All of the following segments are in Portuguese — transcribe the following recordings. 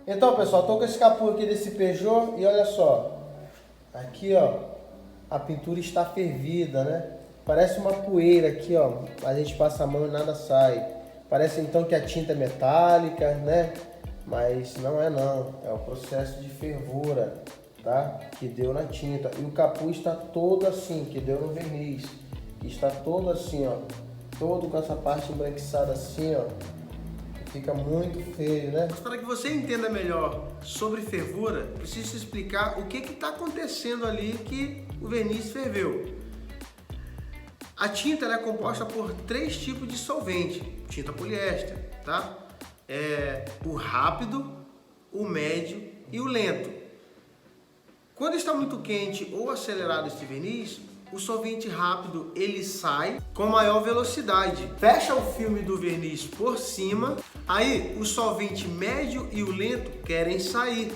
Então, pessoal, tô com esse capô aqui desse Peugeot e olha só. Aqui, ó, a pintura está fervida, né? Parece uma poeira aqui, ó. A gente passa a mão e nada sai. Parece então que a tinta é metálica, né? Mas não é não. É o processo de fervura, tá? Que deu na tinta. E o capô está todo assim, que deu no verniz. Está todo assim, ó. Todo com essa parte embranquiçada assim, ó. Fica muito feio, né? Para que você entenda melhor sobre fervura, preciso te explicar o que está acontecendo ali que o verniz ferveu. A tinta ela é composta por 3 tipos de solvente, tinta poliéster, tá? O rápido, o médio e o lento. Quando está muito quente ou acelerado este verniz, o solvente rápido ele sai com maior velocidade, fecha o filme do verniz por cima, aí o solvente médio e o lento querem sair.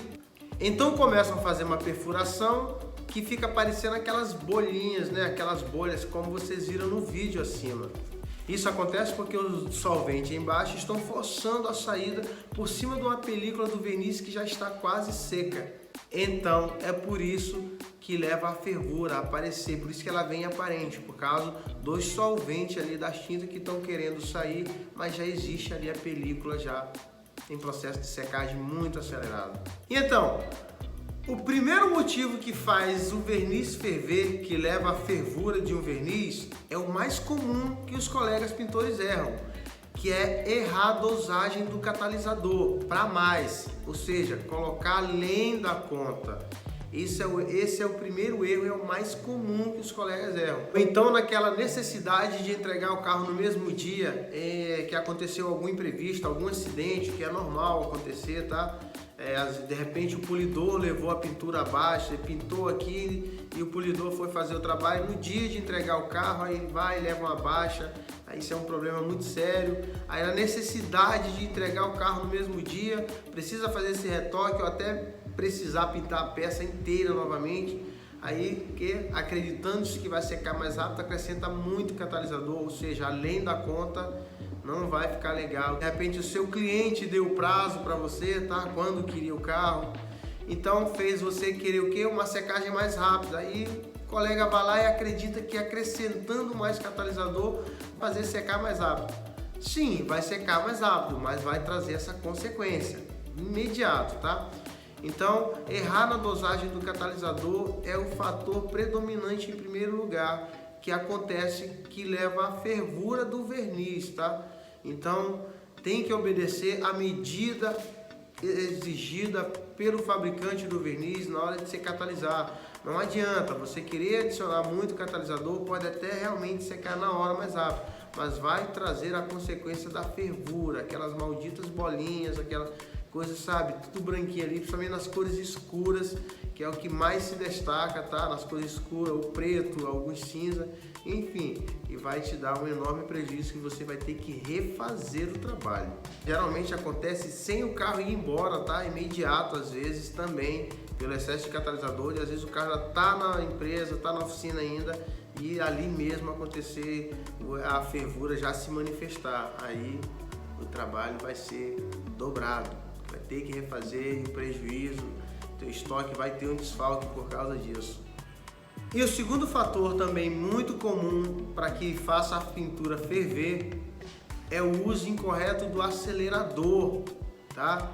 Então começam a fazer uma perfuração que fica parecendo aquelas bolinhas, né? Aquelas bolhas como vocês viram no vídeo acima. Isso acontece porque os solventes embaixo estão forçando a saída por cima de uma película do verniz que já está quase seca. Então é por isso que leva a fervura a aparecer, por isso que ela vem aparente, por causa dos solventes ali das tintas que estão querendo sair, mas já existe ali a película já em processo de secagem muito acelerado. E então, o primeiro motivo que faz o verniz ferver, que leva à fervura de um verniz, é o mais comum que os colegas pintores erram, que é errar a dosagem do catalisador para mais, ou seja, colocar além da conta. Esse é o primeiro erro, é o mais comum que os colegas erram. Então, naquela necessidade de entregar o carro no mesmo dia, que aconteceu algum imprevisto, algum acidente, que é normal acontecer, tá? De repente o polidor levou a pintura abaixo, ele pintou aqui e o polidor foi fazer o trabalho. No dia de entregar o carro, aí vai e leva uma baixa, aí isso é um problema muito sério. Aí na necessidade de entregar o carro no mesmo dia, precisa fazer esse retoque ou até precisar pintar a peça inteira novamente, aí que acreditando que vai secar mais rápido, acrescenta muito catalisador, ou seja, além da conta, não vai ficar legal. De repente o seu cliente deu prazo para você, tá? Quando queria o carro, então fez você querer o quê? Uma secagem mais rápida. Aí o colega vai lá e acredita que acrescentando mais catalisador fazer secar mais rápido. Sim, vai secar mais rápido, mas vai trazer essa consequência imediato, tá? Então, errar na dosagem do catalisador é o fator predominante em primeiro lugar, que acontece, que leva à fervura do verniz, tá? Então, tem que obedecer a medida exigida pelo fabricante do verniz na hora de se catalisar. Não adianta você querer adicionar muito catalisador, pode até realmente secar na hora mais rápido, mas vai trazer a consequência da fervura, aquelas malditas bolinhas, aquela coisa, sabe, tudo branquinho ali, principalmente nas cores escuras, que é o que mais se destaca, tá? Nas cores escuras, o preto, alguns cinza, enfim, e vai te dar um enorme prejuízo que você vai ter que refazer o trabalho. Geralmente acontece sem o carro ir embora, tá? Imediato, às vezes também, pelo excesso de catalisador, e às vezes o carro já tá na empresa, tá na oficina ainda, e ali mesmo acontecer a fervura já se manifestar, aí o trabalho vai ser dobrado. Vai ter que refazer, prejuízo, teu estoque vai ter um desfalque por causa disso. E o segundo fator também muito comum para que faça a pintura ferver é o uso incorreto do acelerador, tá?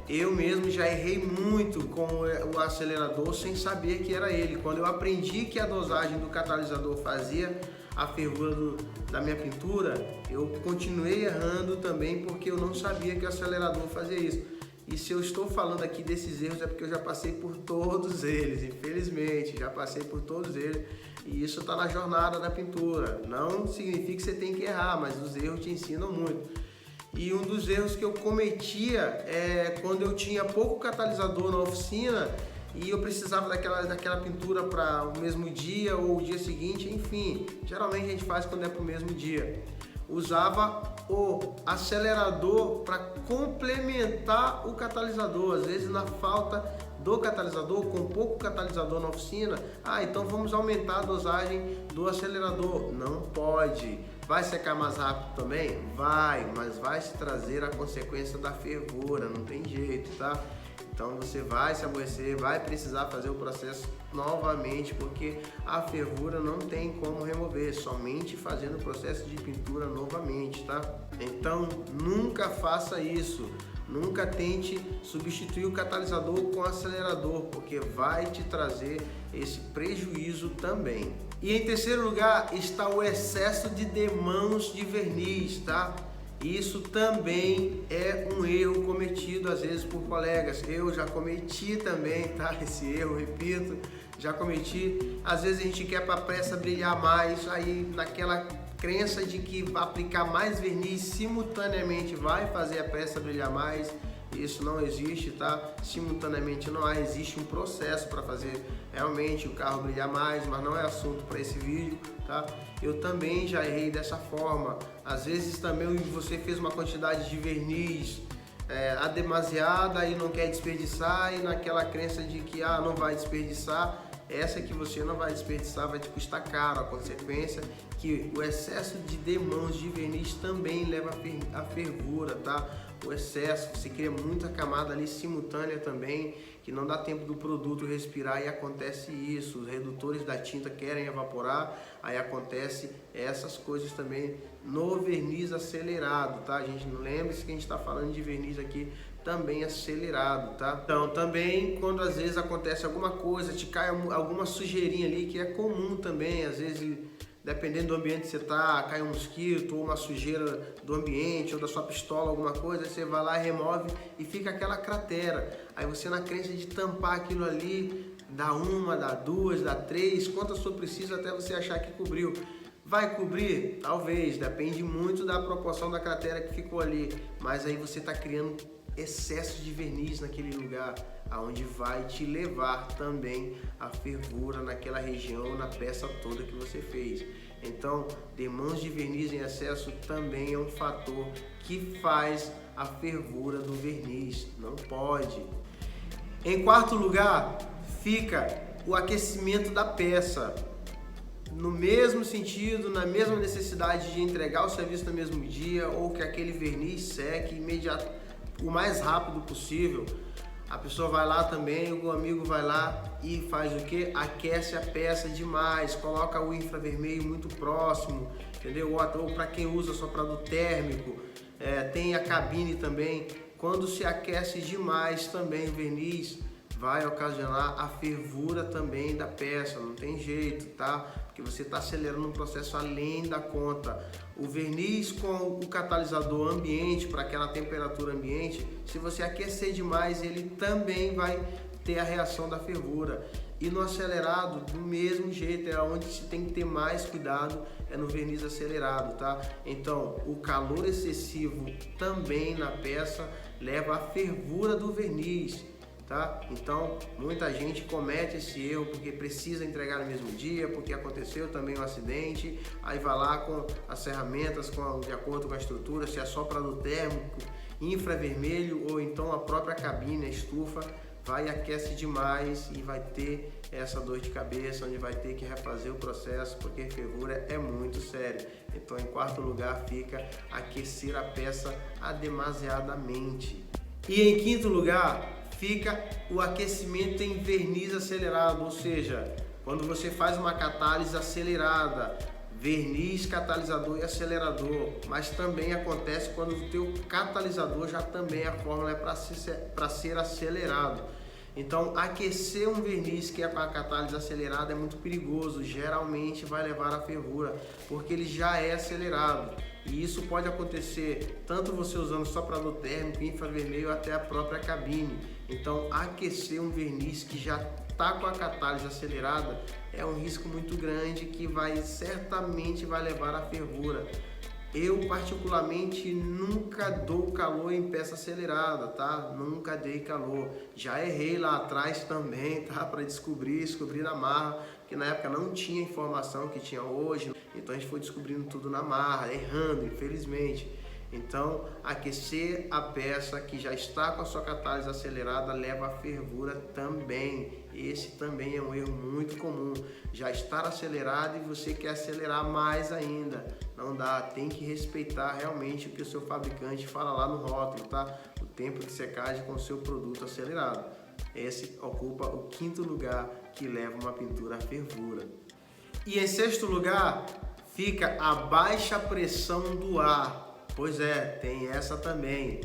Eu mesmo já errei muito com o acelerador sem saber que era ele. Quando eu aprendi que a dosagem do catalisador fazia a fervura da minha pintura, eu continuei errando também porque eu não sabia que o acelerador fazia isso. E se eu estou falando aqui desses erros é porque eu já passei por todos eles, infelizmente, já passei por todos eles. E isso está na jornada da pintura. Não significa que você tem que errar, mas os erros te ensinam muito. E um dos erros que eu cometia é quando eu tinha pouco catalisador na oficina e eu precisava daquela pintura para o mesmo dia ou o dia seguinte, enfim, geralmente a gente faz quando é para o mesmo dia. Usava o acelerador para complementar o catalisador, às vezes na falta do catalisador, com pouco catalisador na oficina, então vamos aumentar a dosagem do acelerador. Não pode. Vai secar mais rápido também? Vai, mas vai te trazer a consequência da fervura, não tem jeito, tá? Então você vai se aborrecer, vai precisar fazer o processo novamente, porque a fervura não tem como remover, somente fazendo o processo de pintura novamente, tá? Então nunca faça isso, nunca tente substituir o catalisador com o acelerador, porque vai te trazer esse prejuízo também. E em terceiro lugar está o excesso de demãos de verniz, tá? Isso também é um erro cometido às vezes por colegas. Eu já cometi também, tá? Esse erro, repito, já cometi. Às vezes a gente quer para a peça brilhar mais, aí naquela crença de que aplicar mais verniz simultaneamente vai fazer a peça brilhar mais. Isso não existe, tá? Simultaneamente não há, existe um processo para fazer realmente o carro brilhar mais, mas não é assunto para esse vídeo, tá? Eu também já errei dessa forma. Às vezes também você fez uma quantidade de verniz a demasiada e não quer desperdiçar, e naquela crença de que não vai desperdiçar, essa que você não vai desperdiçar vai te custar caro. A consequência que o excesso de demãos de verniz também leva a fervura, tá? O excesso, você cria muita camada ali simultânea também, que não dá tempo do produto respirar e acontece isso. Os redutores da tinta querem evaporar, aí acontece essas coisas também no verniz acelerado, tá? A gente não lembre-se que a gente está falando de verniz aqui também acelerado, tá? Então também quando às vezes acontece alguma coisa, te cai alguma sujeirinha ali, que é comum também, às vezes dependendo do ambiente que você tá, cai um mosquito ou uma sujeira do ambiente ou da sua pistola, alguma coisa, você vai lá e remove e fica aquela cratera. Aí você, na crença de tampar aquilo ali, dá uma, dá duas, dá três, quantas for preciso até você achar que cobriu. Vai cobrir? Talvez, depende muito da proporção da cratera que ficou ali, mas aí você está criando excesso de verniz naquele lugar, aonde vai te levar também a fervura naquela região, na peça toda que você fez. Então, demãos de verniz em excesso também é um fator que faz a fervura do verniz, não pode. Em quarto lugar, fica o aquecimento da peça. No mesmo sentido, na mesma necessidade de entregar o serviço no mesmo dia, ou que aquele verniz seque o mais rápido possível, a pessoa vai lá também, o amigo vai lá e faz o que? Aquece a peça demais, coloca o infravermelho muito próximo, entendeu? Ou para quem usa soprador térmico, tem a cabine também. Quando se aquece demais também o verniz, vai ocasionar a fervura também da peça, não tem jeito, tá? Porque você está acelerando um processo além da conta. O verniz com o catalisador ambiente, para aquela temperatura ambiente, se você aquecer demais, ele também vai ter a reação da fervura. E no acelerado, do mesmo jeito, é onde se tem que ter mais cuidado, é no verniz acelerado, tá? Então, o calor excessivo também na peça leva à fervura do verniz. Tá? Então, muita gente comete esse erro porque precisa entregar no mesmo dia, porque aconteceu também um acidente, aí vai lá com as ferramentas de acordo com a estrutura, se é soprador térmico, infravermelho ou então a própria cabine, a estufa, vai e aquece demais e vai ter essa dor de cabeça, onde vai ter que refazer o processo, porque fervura é muito sério. Então, em quarto lugar fica aquecer a peça demasiadamente. E em quinto lugar fica o aquecimento em verniz acelerado, ou seja, quando você faz uma catálise acelerada, verniz, catalisador e acelerador, mas também acontece quando o teu catalisador já também a fórmula é para ser acelerado. Então, aquecer um verniz que é com a catálise acelerada é muito perigoso, geralmente vai levar à fervura, porque ele já é acelerado. E isso pode acontecer tanto você usando soprador térmico, infravermelho, até a própria cabine. Então, aquecer um verniz que já está com a catálise acelerada é um risco muito grande que certamente vai levar à fervura. Eu particularmente nunca dou calor em peça acelerada, tá? Nunca dei calor. Já errei lá atrás também, tá? Para descobrir na marra, que na época não tinha informação que tinha hoje. Então a gente foi descobrindo tudo na marra, errando, infelizmente. Então, aquecer a peça que já está com a sua catálise acelerada leva a fervura também. Esse também é um erro muito comum. Já estar acelerado e você quer acelerar mais ainda. Não dá, tem que respeitar realmente o que o seu fabricante fala lá no rótulo, tá? O tempo de secagem com o seu produto acelerado. Esse ocupa o 5º lugar que leva uma pintura à fervura. E em 6º lugar fica a baixa pressão do ar. Pois é, tem essa também.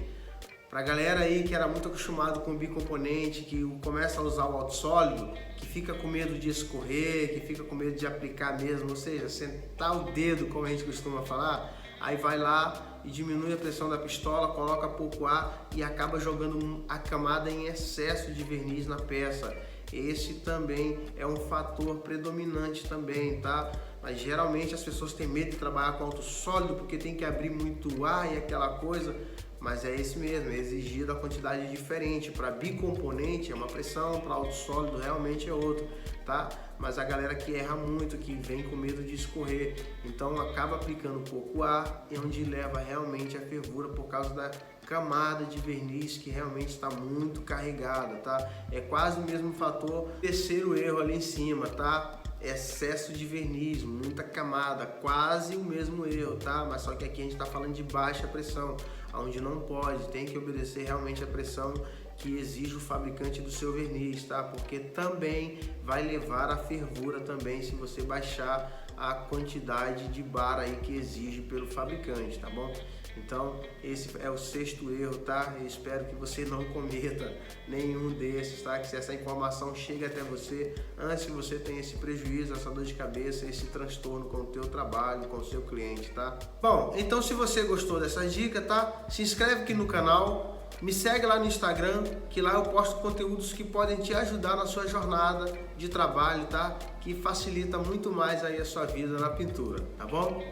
Pra galera aí que era muito acostumado com bicomponente, que começa a usar o alto sólido, que fica com medo de escorrer, que fica com medo de aplicar mesmo, ou seja, sentar o dedo, como a gente costuma falar, aí vai lá e diminui a pressão da pistola, coloca pouco ar e acaba jogando a camada em excesso de verniz na peça. Esse também é um fator predominante também, tá? Mas geralmente as pessoas têm medo de trabalhar com alto sólido porque tem que abrir muito ar e aquela coisa. Mas é esse mesmo, é exigido a quantidade diferente. Para bicomponente é uma pressão, para alto sólido realmente é outro, tá? Mas a galera que erra muito, que vem com medo de escorrer, então acaba aplicando pouco ar, e onde leva realmente a fervura por causa da camada de verniz que realmente está muito carregada, tá? É quase o mesmo fator. Terceiro erro ali em cima, tá? Excesso de verniz, muita camada, quase o mesmo erro, tá? Mas só que aqui a gente está falando de baixa pressão, onde não pode, tem que obedecer realmente a pressão que exige o fabricante do seu verniz, tá? Porque também vai levar a fervura também se você baixar a quantidade de bar aí que exige pelo fabricante, tá bom? Então esse é o 6º erro, tá? Eu espero que você não cometa nenhum desses, tá? Que se essa informação chegue até você antes que você tenha esse prejuízo, essa dor de cabeça, esse transtorno com o teu trabalho, com o seu cliente, tá? Bom, então se você gostou dessa dica, tá? Se inscreve aqui no canal, me segue lá no Instagram, que lá eu posto conteúdos que podem te ajudar na sua jornada de trabalho, tá? Que facilita muito mais aí a sua vida na pintura, tá bom?